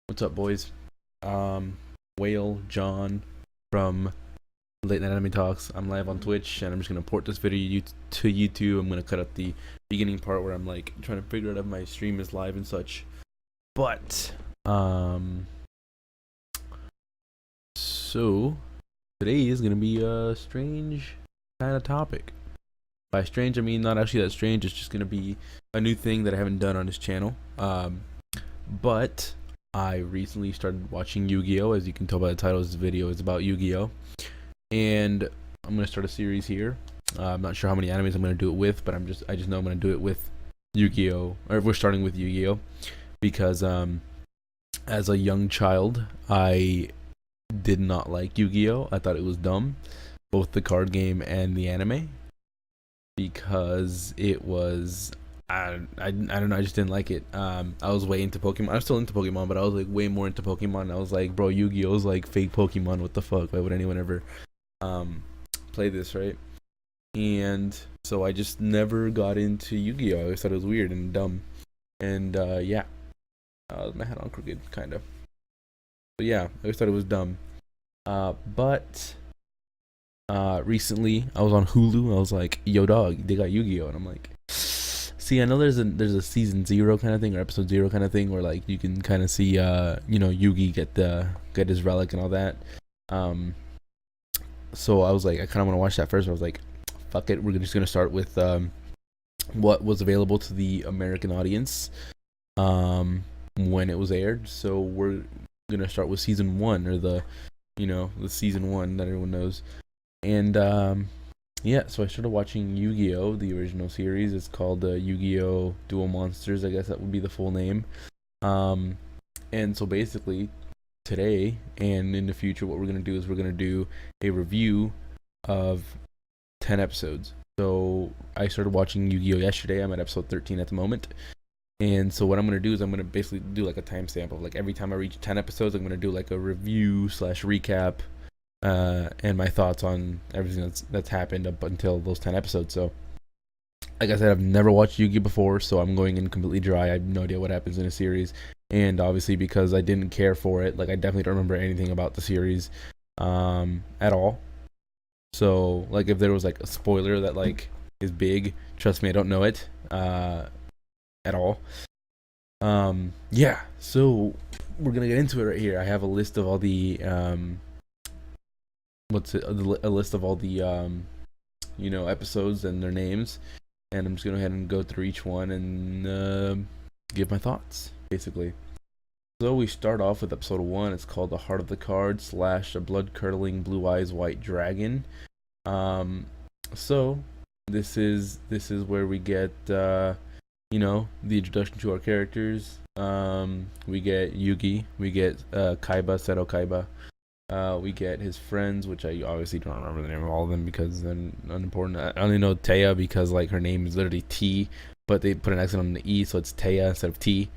What's up, boys? Whale John from Late Night Anime Talks. I'm live on Twitch, and I'm just gonna port this video to YouTube. I'm gonna cut out the beginning part where I'm like trying to figure out if my stream is live and such. But so today is gonna be a strange kind of topic. By strange, I mean not actually that strange. It's just gonna be a new thing that I haven't done on this channel. But I recently started watching Yu-Gi-Oh! As you can tell by the title of this video, is about Yu-Gi-Oh! And I'm gonna start a series here. I'm not sure how many animes I'm gonna do it with, but I just know I'm gonna do it with Yu-Gi-Oh! Or we're starting with Yu-Gi-Oh! Because as a young child, I did not like Yu-Gi-Oh! I thought it was dumb, both the card game and the anime, because it was I don't know, I just didn't like it. I was way into Pokemon. I'm still into Pokemon, but I was like way more into Pokemon. I was like, bro, Yu-Gi-Oh! Is like fake Pokemon. What the fuck? Why would anyone ever play this, right? And so I just never got into Yu-Gi-Oh! I always thought it was weird and dumb. And yeah, my head on crooked, kind of. But yeah, I always thought it was dumb. But recently I was on Hulu. I was like, yo, dog, they got Yu-Gi-Oh! And I'm like, see, I know there's a season 0 kind of thing, or episode 0 kind of thing, where like you can kind of see Yugi get his relic and all that. So I was like, I kind of want to watch that first. But I was like, fuck it, we're just gonna start with what was available to the American audience when it was aired. So we're gonna start with season 1, or the season 1 that everyone knows. And yeah, so I started watching Yu-Gi-Oh! The original series. It's called Yu-Gi-Oh! Duel Monsters. I guess that would be the full name. And so basically, today and in the future, what we're going to do is we're going to do a review of 10 episodes. So I started watching Yu-Gi-Oh! Yesterday. I'm at episode 13 at the moment. And so what I'm going to do is I'm going to basically do like a timestamp of like every time I reach 10 episodes, I'm going to do like a review / recap. And my thoughts on everything that's happened up until those 10 episodes. So, like I said, I've never watched Yu-Gi before, so I'm going in completely dry. I have no idea what happens in a series, and obviously because I didn't care for it, like I definitely don't remember anything about the series, at all. So, like if there was like a spoiler that like is big, trust me, I don't know it, at all. Yeah. So we're gonna get into it right here. I have a list of all the a list of all the episodes and their names, and I'm just gonna go ahead and go through each one and give my thoughts, basically. So we start off with episode 1. It's called The Heart of the Card / A Blood Curdling Blue Eyes White Dragon. So this is where we get the introduction to our characters. We get Yugi, we get Kaiba, Seto Kaiba. We get his friends, which I obviously don't remember the name of all of them because they're unimportant. I only know Taya because like her name is literally T, but they put an accent on the E, so it's Taya instead of T.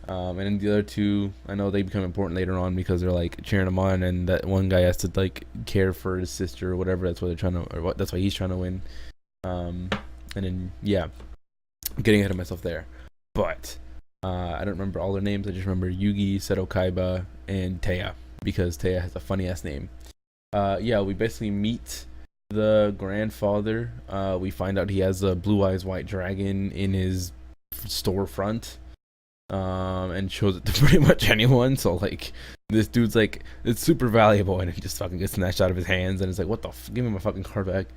And then the other two, I know they become important later on because they're like cheering him on, and that one guy has to like care for his sister or whatever. That's why they're trying to, that's why he's trying to win. And then yeah, I'm getting ahead of myself there, but I don't remember all their names. I just remember Yugi, Seto Kaiba, and Taya, because Taya has a funny ass name. Yeah, we basically meet the grandfather. We find out he has a blue eyes white dragon in his storefront, and shows it to pretty much anyone. So like, this dude's like, it's super valuable, and it just fucking gets snatched out of his hands, and it's like, what the give me my fucking card back,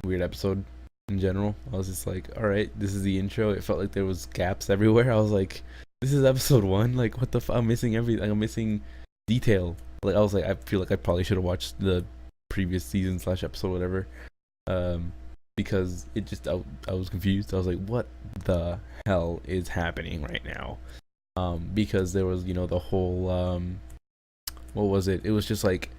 weird episode in general. I was just like, all right, this is the intro. It felt like there was gaps everywhere. I was like, this is episode 1. Like, what the fuck? I'm missing everything. I'm missing detail. Like, I was like, I feel like I probably should have watched the previous season / episode, whatever. Because it just, I was confused. I was like, what the hell is happening right now? Because there was, the whole, what was it? It was just like,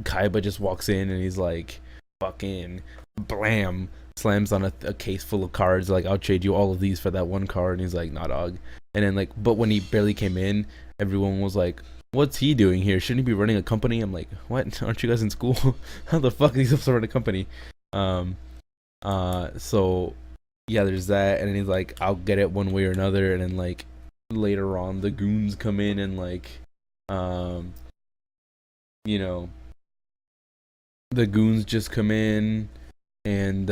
Kaiba just walks in and he's like, fucking blam, slams on a case full of cards, like, I'll trade you all of these for that one card, and he's like, nah, dog. And then like, but when he barely came in, everyone was like, what's he doing here? Shouldn't he be running a company? I'm like, what? Aren't you guys in school? How the fuck is he supposed to run a company? So yeah, there's that, and then he's like, I'll get it one way or another, and then like later on the goons come in and like um you know the goons just come in and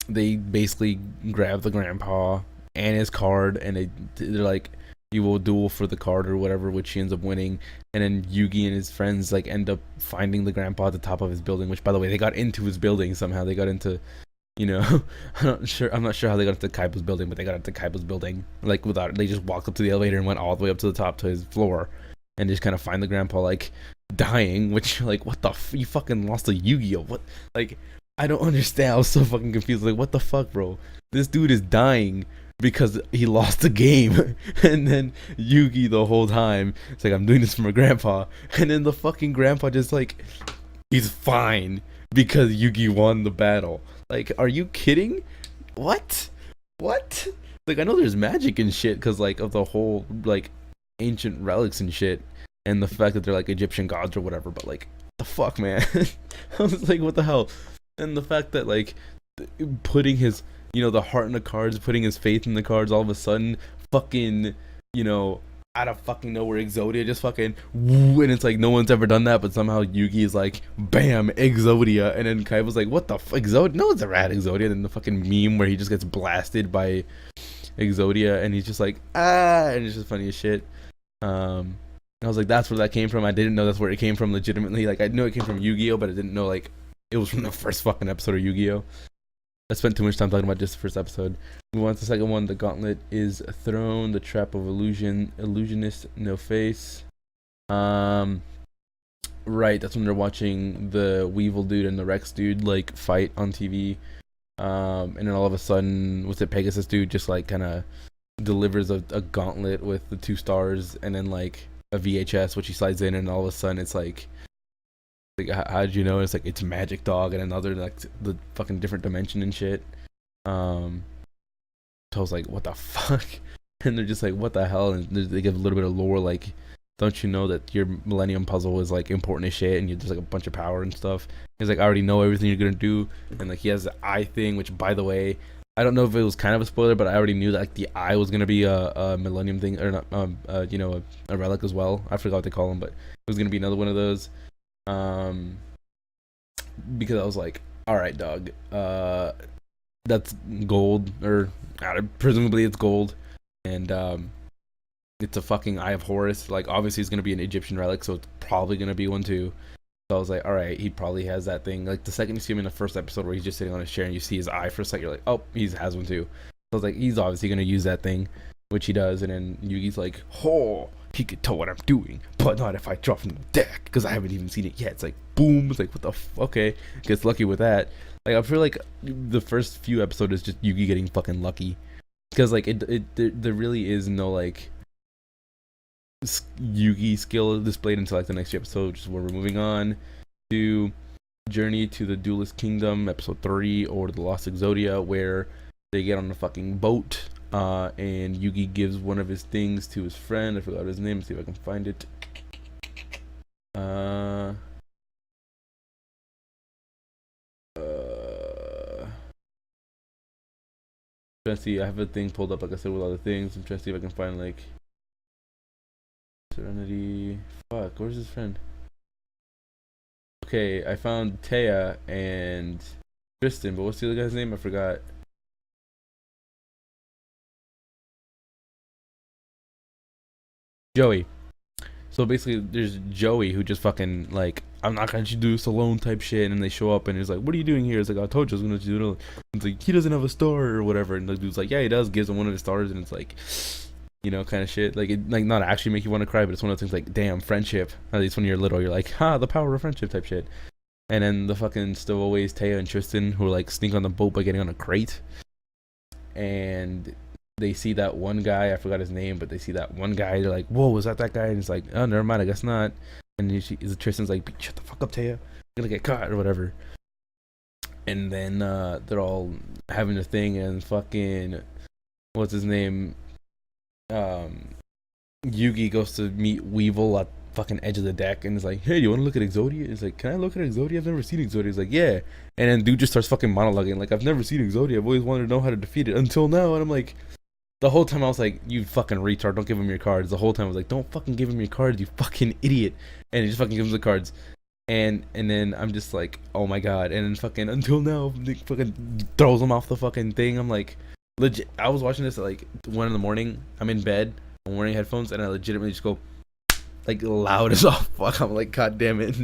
they basically grab the grandpa and his card, and they're like, you will duel for the card or whatever, which he ends up winning. And then Yugi and his friends like end up finding the grandpa at the top of his building, which, by the way, they got into his building somehow. They got into, I'm not sure how they got into Kaiba's building, but they got into Kaiba's building like without. They just walked up to the elevator and went all the way up to the top to his floor, and just kind of find the grandpa like dying. Which, like, what the you fucking lost to Yu-Gi-Oh? What, like, I don't understand. I was so fucking confused. Like, what the fuck, bro? This dude is dying because he lost the game. And then Yugi the whole time, it's like, I'm doing this for my grandpa. And then the fucking grandpa just like, he's fine because Yugi won the battle. Like, are you kidding? What? Like, I know there's magic and shit because like of the whole like ancient relics and shit, and the fact that they're like Egyptian gods or whatever, but like, the fuck, man? I was like, what the hell? And the fact that like putting his, the heart in the cards, putting his faith in the cards, all of a sudden fucking, out of fucking nowhere, Exodia just fucking woo, and it's like no one's ever done that, but somehow Yugi is like, bam, Exodia, and then Kai was like, what the fuck, Exodia? No one's ever had Exodia. And then the fucking meme where he just gets blasted by Exodia and he's just like, and it's just funny as shit. I was like, that's where that came from. I didn't know that's where it came from legitimately. Like, I knew it came from Yu-Gi-Oh, but I didn't know like it was from the first fucking episode of Yu-Gi-Oh. I spent too much time talking about just the first episode. We want the second one. The gauntlet is thrown. The trap of illusionist, no face. Right, that's when they're watching the Weevil dude and the Rex dude like fight on TV. And then all of a sudden, what's it, Pegasus dude just like kind of delivers a gauntlet with the 2 stars and then like a VHS, which he slides in, and all of a sudden it's like how did you know? It's like, it's Magic Dog and another like the fucking different dimension and shit. So I was like, what the fuck? And they're just like, what the hell? And they give a little bit of lore, like, don't you know that your Millennium Puzzle is like important as shit, and you just like a bunch of power and stuff. He's like, I already know everything you're gonna do, and like he has the eye thing, which, by the way, I don't know if it was kind of a spoiler, but I already knew that like the eye was gonna be a Millennium thing, or not, a relic as well. I forgot what they call them, but it was gonna be another one of those. Because I was like, all right, dog, that's gold, or presumably it's gold, and it's a fucking Eye of Horus. Like, obviously it's gonna be an Egyptian relic, so it's probably gonna be one too. So I was like, all right, he probably has that thing. Like, the second you see him in the first episode where he's just sitting on his chair and you see his eye for a second, you're like, oh, he has one too. So I was like, he's obviously gonna use that thing, which he does. And then Yugi's like, oh, he could tell what I'm doing, but not if I drop from the deck, because I haven't even seen it yet. It's like, boom. It's like, what the okay, gets lucky with that. Like, I feel like the first few episodes is just Yugi getting fucking lucky, because like there really is no like Yugi skill displayed until like the next few episodes, which is where we're moving on to Journey to the Duelist Kingdom, episode 3, or The Lost Exodia, where they get on the fucking boat, and Yugi gives one of his things to his friend. I forgot his name. Let's see if I can find it. Trying to see. I have a thing pulled up, like I said, with all the things. I'm trying to see if I can find like Serenity. Fuck, where's his friend? Okay, I found Taya and Tristan, but what's the other guy's name? I forgot. Joey. So basically, there's Joey who just fucking like, I'm not gonna do this alone type shit, and then they show up and he's like, what are you doing here? It's like, I told you I was gonna do it alone. It's like, he doesn't have a star or whatever, and the dude's like, yeah, he does. Gives him one of his stars, and it's like, kind of shit. Like, it like not actually make you want to cry, but it's one of those things like, damn, friendship. At least when you're little, you're like, the power of friendship type shit. And then the fucking stowaways, Taya and Tristan, who like sneak on the boat by getting on a crate, and they see that one guy, I forgot his name, but they see that one guy, they're like, whoa, was that guy? And it's like, oh, never mind, I guess not. And Tristan's like, shut the fuck up, Taya, you're gonna get caught or whatever. And then they're all having a thing, and fucking, what's his name, Yugi goes to meet Weevil at fucking edge of the deck, and is like, hey, you want to look at Exodia? He's like, can I look at Exodia? I've never seen Exodia. He's like, yeah. And then dude just starts fucking monologuing, like, I've never seen Exodia, I've always wanted to know how to defeat it until now. And I'm like, the whole time I was like, you fucking retard, don't give him your cards. The whole time I was like, don't fucking give him your cards, you fucking idiot. And he just fucking gives him the cards. And then I'm just like, oh my god. And then fucking until now, he fucking throws him off the fucking thing. I'm like, legit. I was watching this at like 1 in the morning. I'm in bed. I'm wearing headphones, and I legitimately just go like loud as all fuck. I'm like, god damn it.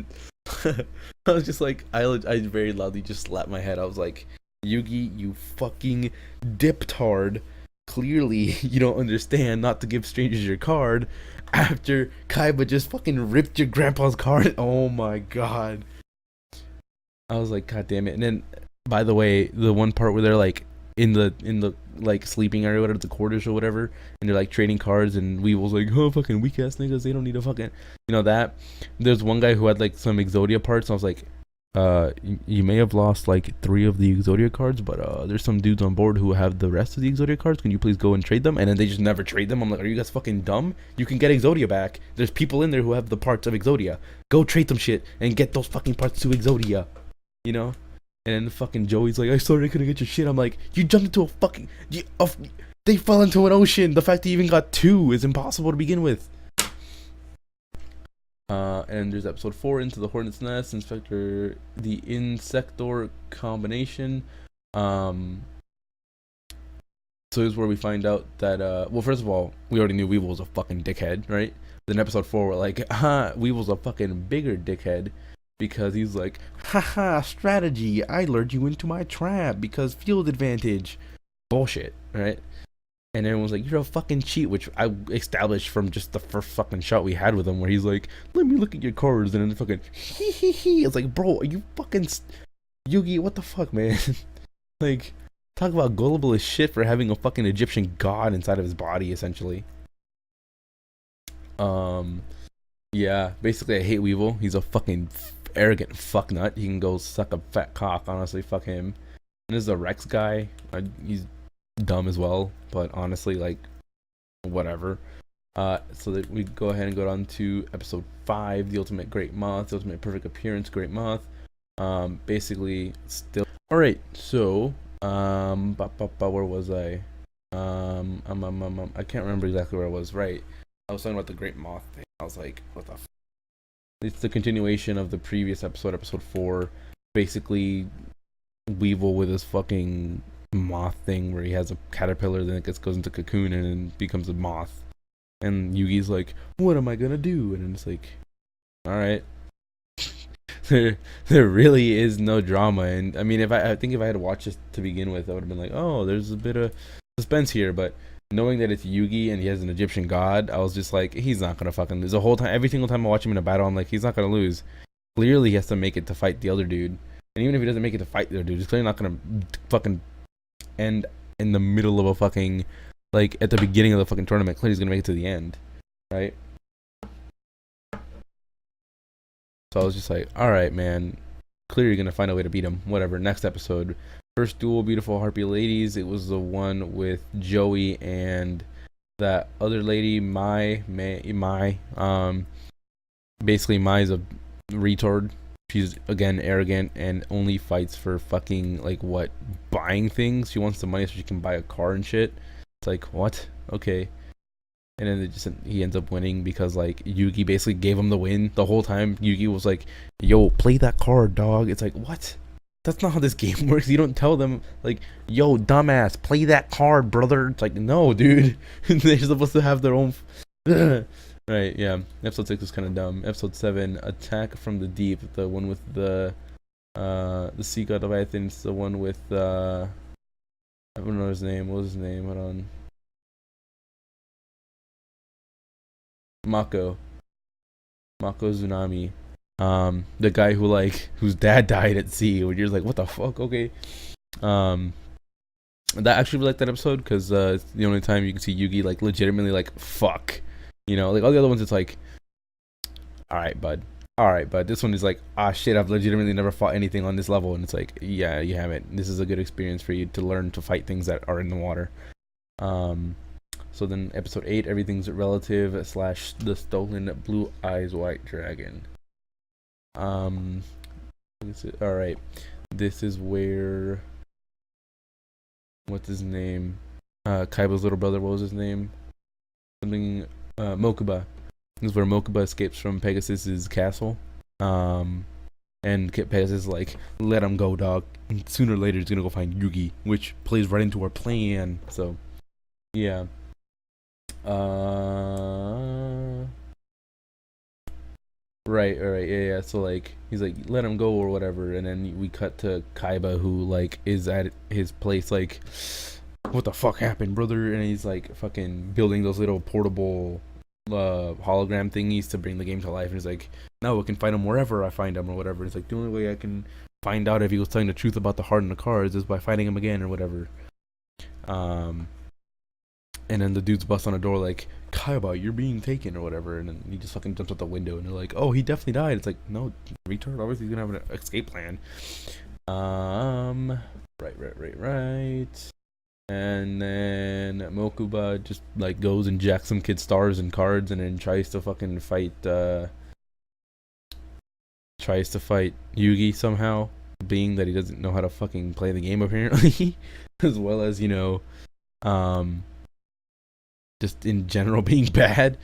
I was just like, I very loudly just slapped my head. I was like, Yugi, you fucking diptard. Clearly, you don't understand not to give strangers your card after Kaiba just fucking ripped your grandpa's card. Oh my god. I was like, god damn it. And then, by the way, the one part where they're like in the like sleeping area, whatever, the quarters or whatever, and they're like trading cards, and Weevil's like, oh fucking weak ass niggas, they don't need a fucking, you know that. There's one guy who had like some Exodia parts, and I was like, you may have lost like 3 of the Exodia cards, but there's some dudes on board who have the rest of the Exodia cards. Can you please go and trade them? And then they just never trade them. I'm like, are you guys fucking dumb? You can get Exodia back. There's people in there who have the parts of Exodia. Go trade some shit and get those fucking parts to Exodia. You know? And then fucking Joey's like, I sorry I couldn't get your shit. I'm like, you jumped into a fucking... they fell into an ocean. The fact that you even got 2 is impossible to begin with. And there's episode 4, Into the Hornet's Nest, Inspector, the Insector combination. So here's where we find out that, well, first of all, we already knew Weevil was a fucking dickhead, right? Then episode 4, we're like, Weevil's a fucking bigger dickhead, because he's like, haha, strategy, I lured you into my trap, because field advantage. Bullshit, right? And everyone's like, you're a fucking cheat, which I established from just the first fucking shot we had with him, where he's like, let me look at your cards, and then fucking hee hee hee. It's like, bro, are you fucking Yugi? What the fuck, man? Like, talk about gullible as shit for having a fucking Egyptian god inside of his body, essentially. Yeah, basically I hate Weevil. He's a fucking arrogant fucknut. He can go suck a fat cock, honestly, fuck him. And there's the Rex guy. He's dumb as well, but honestly, like, whatever. So that we go ahead and go on to episode 5, the ultimate great moth, the ultimate perfect appearance great moth. Basically still all right. So where was I? I can't remember exactly where I was. Right, I was talking about the great moth thing. I was like, what the it's the continuation of the previous episode, episode 4. Basically Weevil with his fucking moth thing where he has a caterpillar, then it goes into cocoon and then becomes a moth, and Yugi's like, what am I gonna do? And it's like, all right. there really is no drama. And I mean, I think if I had watched this to begin with, I would have been like, oh, there's a bit of suspense here. But knowing that it's Yugi and he has an Egyptian god, I was just like, he's not gonna fucking lose. The whole time, every single time I watch him in a battle, I'm like, he's not gonna lose. Clearly he has to make it to fight the other dude, and even if he doesn't make it to fight the other dude, he's clearly not gonna fucking end in the middle of a fucking, like, at the beginning of the fucking tournament. Clearly he's gonna make it to the end, right? So I was just like, alright, man, clearly you're gonna find a way to beat him. Whatever. Next episode, first duel, Beautiful Harpy Ladies. It was the one with Joey and that other lady, Mai. Basically Mai's a retard. She's, again, arrogant and only fights for fucking, like, what, buying things. She wants the money so she can buy a car and shit. It's like, what? Okay. And then he ends up winning because, like, Yugi basically gave him the win. The whole time Yugi was like, yo, play that card, dog. It's like, what? That's not how this game works. You don't tell them, like, yo, dumbass, play that card, brother. It's like, no, dude. They're supposed to have their own... Right, yeah. Episode 6 was kind of dumb. Episode 7, Attack from the Deep. The one with the sea god Leviathan. It's the one with, I don't know his name. What was his name? Hold on. Mako Tsunami. The guy who, like, whose dad died at sea. Where you're like, what the fuck? Okay. That actually like that episode because it's the only time you can see Yugi, like, legitimately, like, fuck. You know, like, all the other ones, it's like, alright, bud. This one is like, ah, shit, I've legitimately never fought anything on this level. And it's like, yeah, you haven't. This is a good experience for you to learn to fight things that are in the water. So then episode 8, Everything's Relative / The Stolen Blue Eyes White Dragon. Alright. This is where... What's his name? Kaiba's little brother. What was his name? Something. Mokuba. This is where Mokuba escapes from Pegasus's castle. And Pegasus is like, let him go, dog. And sooner or later, he's gonna go find Yugi, which plays right into our plan. So, yeah. Right, yeah. So like, he's like, let him go or whatever, and then we cut to Kaiba, who like is at his place, like, what the fuck happened, brother? And he's like, fucking building those little portable hologram thingies to bring the game to life. And he's like, no, I can find him wherever I find him or whatever. It's like the only way I can find out if he was telling the truth about the heart and the cards is by finding him again or whatever. And then the dudes bust on the door like, Kaiba, you're being taken or whatever, and then he just fucking jumps out the window and they're like, oh, he definitely died. It's like, no, retard, obviously he's gonna have an escape plan. Right. And then Mokuba just like goes and jacks some kid's stars and cards and then tries to fucking fight Yugi somehow, being that he doesn't know how to fucking play the game apparently. As well as, you know, just in general being bad.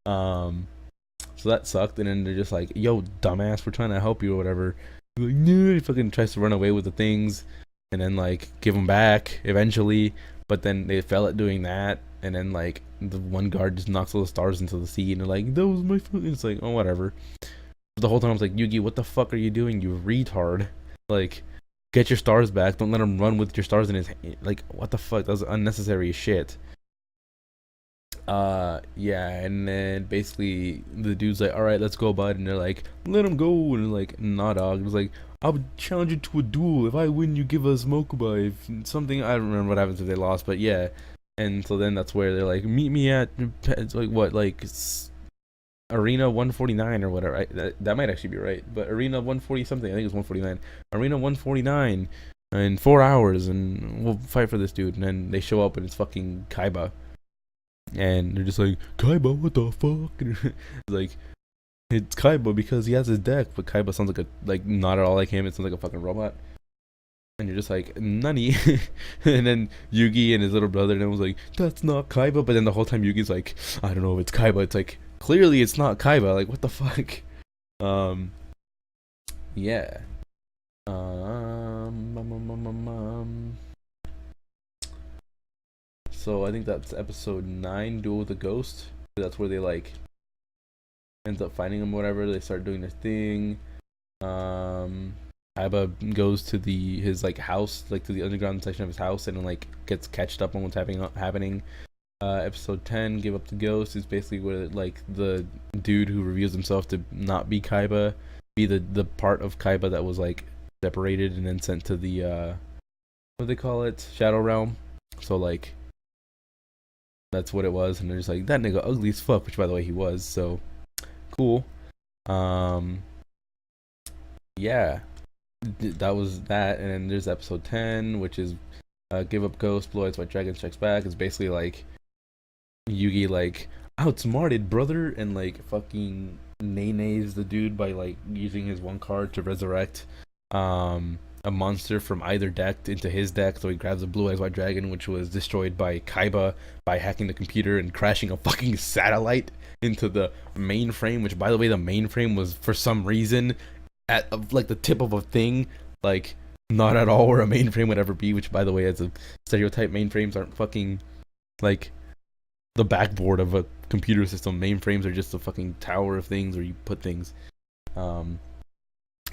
So that sucked. And then they're just like, yo, dumbass, we're trying to help you or whatever. Like, no, he fucking tries to run away with the things and then like give them back eventually, but then they fail at doing that, and then like the one guard just knocks all the stars into the sea and they're like, that was my foot. It's like, oh, whatever. But the whole time I was like, Yugi, what the fuck are you doing, you retard? Like, get your stars back. Don't let him run with your stars in his hand. Like, what the fuck? That was unnecessary shit. Yeah, and then basically the dude's like, all right, let's go, bud. And they're like, let him go. And they're like, nah, dog. It was like, I would challenge you to a duel. If I win, you give us Mokuba. If something, I don't remember what happens if they lost, but yeah. And so then that's where they're like, meet me at, it's like what, like Arena 149 or whatever. That might actually be right, but Arena 140 something. I think it's 149. Arena 149 in 4 hours, and we'll fight for this dude. And then they show up, and it's fucking Kaiba. And they're just like, Kaiba, what the fuck? It's like, it's Kaiba because he has his deck, but Kaiba sounds like not at all like him. It sounds like a fucking robot. And you're just like, nani? And then Yugi and his little brother, and I was like, that's not Kaiba. But then the whole time Yugi's like, I don't know if it's Kaiba. It's like, clearly it's not Kaiba. Like, what the fuck? Yeah. So I think that's episode 9, Duel with the Ghost. That's where they like ends up finding him, whatever. They start doing their thing. Kaiba goes to his like house, like to the underground section of his house, and then like gets catched up on what's happening. Episode 10, Give Up the Ghost, is basically where like the dude who reveals himself to not be Kaiba, be the part of Kaiba that was like separated and then sent to the what do they call it, Shadow Realm. So like that's what it was, and they're just like, that nigga ugly as fuck, which by the way he was. So cool. Yeah, that was that. And then there's episode 10, which is Give Up Ghost, Blue Eyes White Dragon Strikes Back. It's basically like Yugi like outsmarted brother and like fucking nay-nays the dude by like using his one card to resurrect a monster from either deck into his deck. So he grabs a Blue Eyes White Dragon, which was destroyed by Kaiba by hacking the computer and crashing a fucking satellite into the mainframe, which by the way the mainframe was for some reason at like the tip of a thing, like not at all where a mainframe would ever be, which by the way, as a stereotype, mainframes aren't fucking like the backboard of a computer system. Mainframes are just a fucking tower of things where you put things.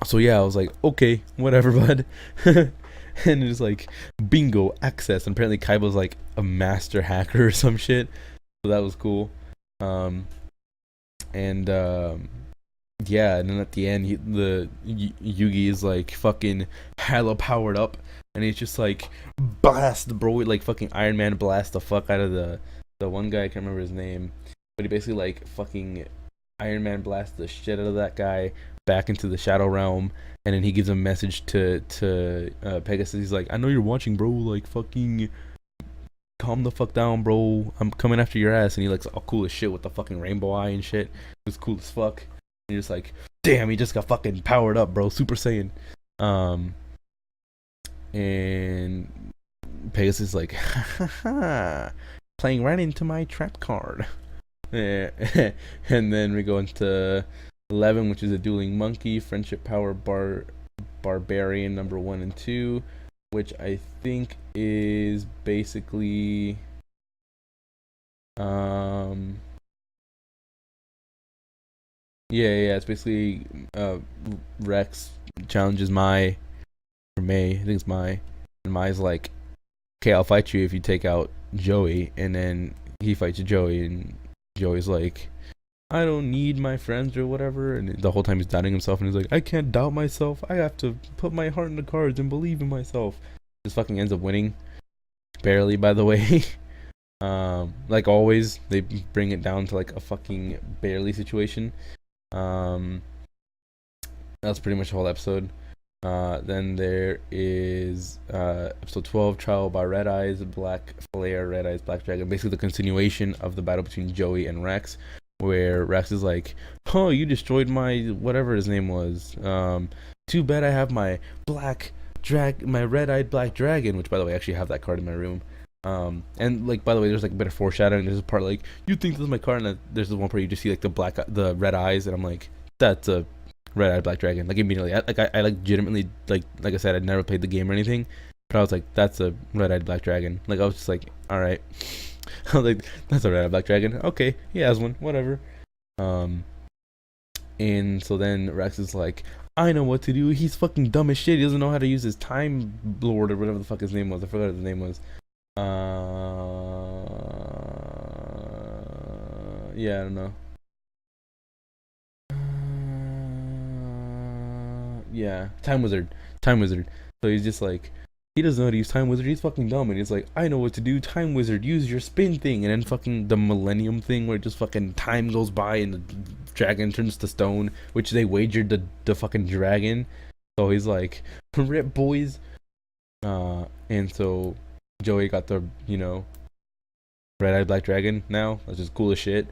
So yeah, I was like, okay, whatever, bud. And it's like, bingo, access. And apparently Kaiba's like a master hacker or some shit. So that was cool. Yeah, and then at the end, Yugi is like fucking hella powered up, and he's just like blast, bro, like fucking Iron Man blast the fuck out of the one guy. I can't remember his name, but he basically like fucking Iron Man blast the shit out of that guy back into the Shadow Realm, and then he gives a message to Pegasus. He's like, I know you're watching, bro. Like fucking calm the fuck down, bro. I'm coming after your ass. And he looks all cool as shit with the fucking rainbow eye and shit. It was cool as fuck. And you're just like, damn, he just got fucking powered up, bro. Super Saiyan. And Pegasus is like, ha ha ha, playing right into my trap card. And then we go into 11, which is a dueling monkey, friendship power barbarian number 1 and 2, which I think is basically yeah, it's basically Rex challenges Mai, or May, I think it's Mai, and Mai's like, okay, I'll fight you if you take out Joey, and then he fights Joey, and Joey's like, I don't need my friends or whatever, and the whole time he's doubting himself, and he's like, I can't doubt myself, I have to put my heart in the cards and believe in myself. Just fucking ends up winning, barely, by the way. Like always, they bring it down to like a fucking barely situation. That's pretty much the whole episode. Then there is episode 12, Trial by Red Eyes, Black Flare, Red Eyes, Black Dragon. Basically the continuation of the battle between Joey and Rex, where Rex is like, oh, you destroyed my whatever his name was. Too bad I have my my red-eyed black dragon, which by the way I actually have that card in my room. And like, by the way, there's like a bit of foreshadowing. There's a part like, you think this is my card, and there's the one part you just see like the red eyes, and I'm like, that's a red-eyed black dragon. Like immediately, I legitimately, like I said, I'd never played the game or anything, but I was like, that's a red-eyed black dragon. Like I was just like, all right. I was like, that's a red-eyed black dragon. Okay, he has one, whatever. And so then Rex is like, I know what to do. He's fucking dumb as shit. He doesn't know how to use his time lord or whatever the fuck his name was. I forgot what his name was. Yeah, I don't know. Yeah, Time Wizard. So he's just like, he doesn't know how to use Time Wizard. He's fucking dumb. And he's like, I know what to do. Time Wizard, use your spin thing. And then fucking the Millennium thing, where just fucking time goes by and the dragon turns to stone, which they wagered the fucking dragon. So he's like, rip boys. And so Joey got the, red-eyed black dragon now, which is cool as shit.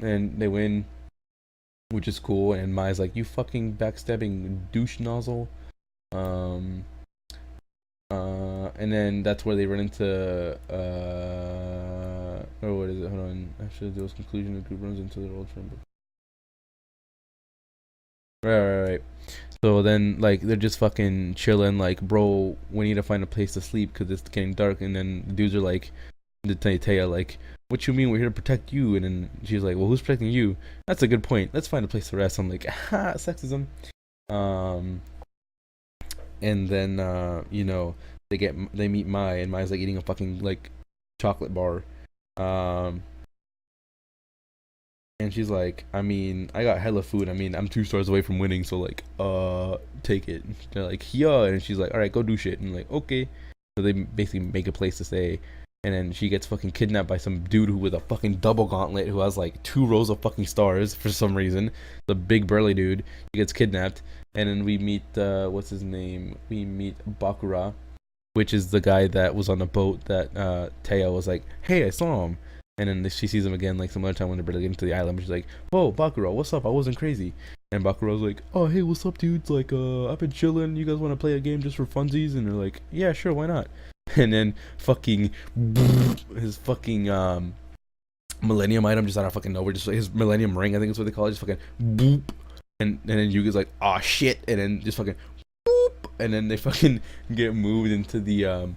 And they win, which is cool. And Mai's like, you fucking backstabbing douche nozzle. And then that's where they run into or what is it? Hold on. After those conclusion, the group runs into their old friend. Right. So then, like, they're just fucking chilling, like, bro, we need to find a place to sleep because it's getting dark. And then the dudes are like, Taya, like, what you mean we're here to protect you? And then she's like, well, who's protecting you? That's a good point. Let's find a place to rest. I'm like, ha, sexism. And then, they meet Mai, and Mai's like eating a fucking like chocolate bar. And she's like, I mean, I got hella food. I mean, I'm 2 stars away from winning, so like, take it. And they're like, yeah. And she's like, all right, go do shit. And like, okay. So they basically make a place to stay. And then she gets fucking kidnapped by some dude who with a fucking double gauntlet who has like 2 rows of fucking stars for some reason. The big burly dude. He gets kidnapped. And then we meet, what's his name? We meet Bakura, which is the guy that was on the boat that Taya was like, hey, I saw him. And then she sees him again like some other time when they're getting to the island. She's like, whoa, Bakura, what's up? I wasn't crazy. And Bakura's like, oh, hey, what's up, dudes? Like, I've been chilling. You guys want to play a game just for funsies? And they're like, yeah, sure, why not? And then fucking his fucking millennium item just out of fucking nowhere, just like his millennium ring, I think is what they call it, just fucking boop. And then Yugi's like, aw, shit. And then just fucking boop. And then they fucking get moved into the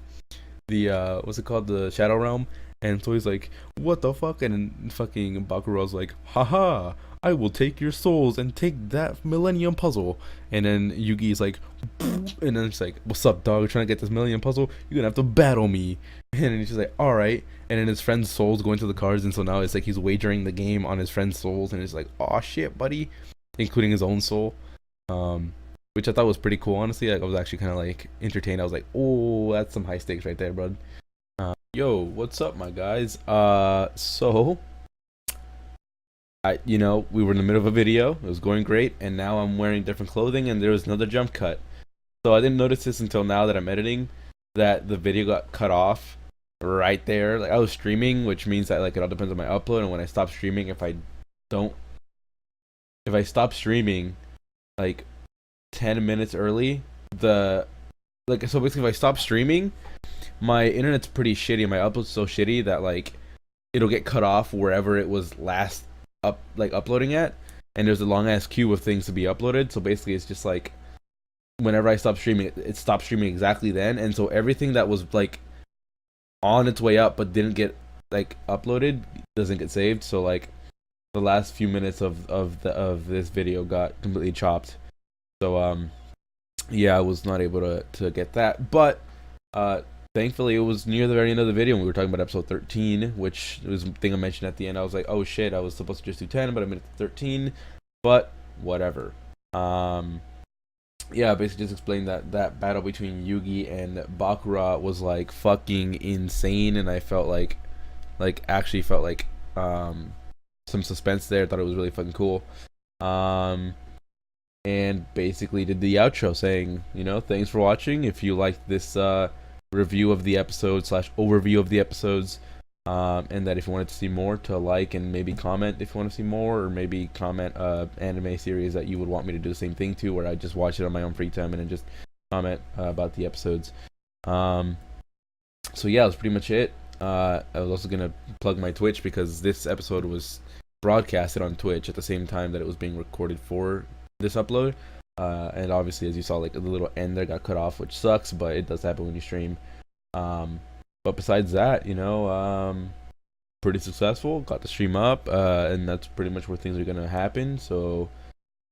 what's it called, the Shadow Realm. And so he's like, what the fuck? And then fucking Bakura's like, haha, I will take your souls and take that millennium puzzle. And then Yugi's like, and then she's like, what's up, dog? Trying to get this millennium puzzle? You're gonna have to battle me. And then he's like, alright. And then his friend's souls go into the cards, and so now it's like he's wagering the game on his friend's souls, and it's like, aw, shit, buddy. Including his own soul. Which I thought was pretty cool, honestly. Like, I was actually kind of like entertained. I was like, oh, that's some high stakes right there, bud. Yo, what's up, my guys? So we were in the middle of a video. It was going great, and now I'm wearing different clothing, and there was another jump cut. So I didn't notice this until now that I'm editing, that the video got cut off right there. Like, I was streaming, which means that like it all depends on my upload, and when I stop streaming, if I stop streaming like 10 minutes early, the like, so basically, if I stop streaming, my internet's pretty shitty. My upload's so shitty that like it'll get cut off wherever it was last uploading at, and there's a long ass queue of things to be uploaded. So basically, it's just like whenever I stop streaming, it stops streaming exactly then, and so everything that was like on its way up but didn't get like uploaded doesn't get saved. So like the last few minutes of this video got completely chopped. So yeah, I was not able to get that, but thankfully it was near the very end of the video when we were talking about episode 13, which was the thing I mentioned at the end. I was like, oh shit, I was supposed to just do 10, but I made it to 13, but whatever. Yeah, basically just explained that battle between Yugi and Bakura was like fucking insane, and I felt like actually felt like some suspense there. Thought it was really fucking cool. And basically did the outro saying, thanks for watching. If you liked this review of the episode / overview of the episodes, and that if you wanted to see more, to like and maybe comment if you want to see more, or maybe comment anime series that you would want me to do the same thing to, where I just watch it on my own free time and then just comment about the episodes. So yeah, that's pretty much it. I was also gonna plug my Twitch because this episode was broadcasted on Twitch at the same time that it was being recorded for this upload. And obviously, as you saw, like the little end there got cut off, which sucks, but it does happen when you stream. But besides that, pretty successful. Got the stream up, and that's pretty much where things are gonna happen. So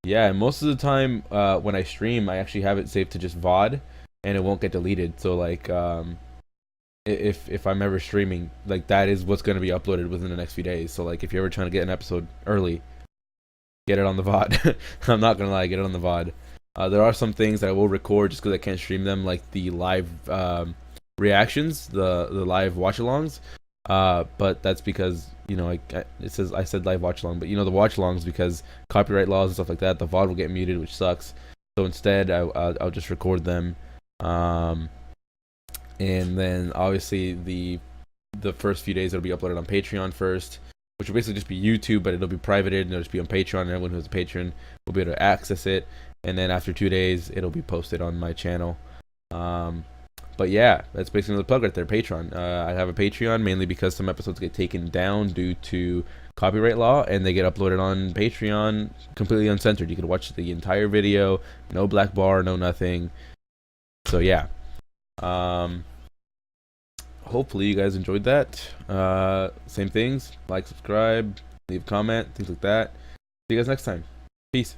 yeah, and most of the time when I stream, I actually have it saved to just VOD, and it won't get deleted. So like if I'm ever streaming, like that is what's gonna be uploaded within the next few days. So like if you're ever trying to get an episode early, get it on the VOD. I'm not gonna lie, get it on the VOD. There are some things that I will record just because I can't stream them, like the live reactions, the live watch-alongs. But that's because it says I said live watch-along, but the watch-alongs, because copyright laws and stuff like that, the VOD will get muted, which sucks. So instead, I'll just record them. And then obviously the first few days it'll be uploaded on Patreon first, which will basically just be YouTube, but it'll be privated and it'll just be on Patreon, and everyone who's a patron will be able to access it. And then after 2 days, it'll be posted on my channel. But yeah, that's basically the plug right there, Patreon. I have a Patreon mainly because some episodes get taken down due to copyright law, and they get uploaded on Patreon completely uncensored. You can watch the entire video, no black bar, no nothing. So yeah. Hopefully you guys enjoyed that. Same things, like, subscribe, leave a comment, things like that. See you guys next time. Peace.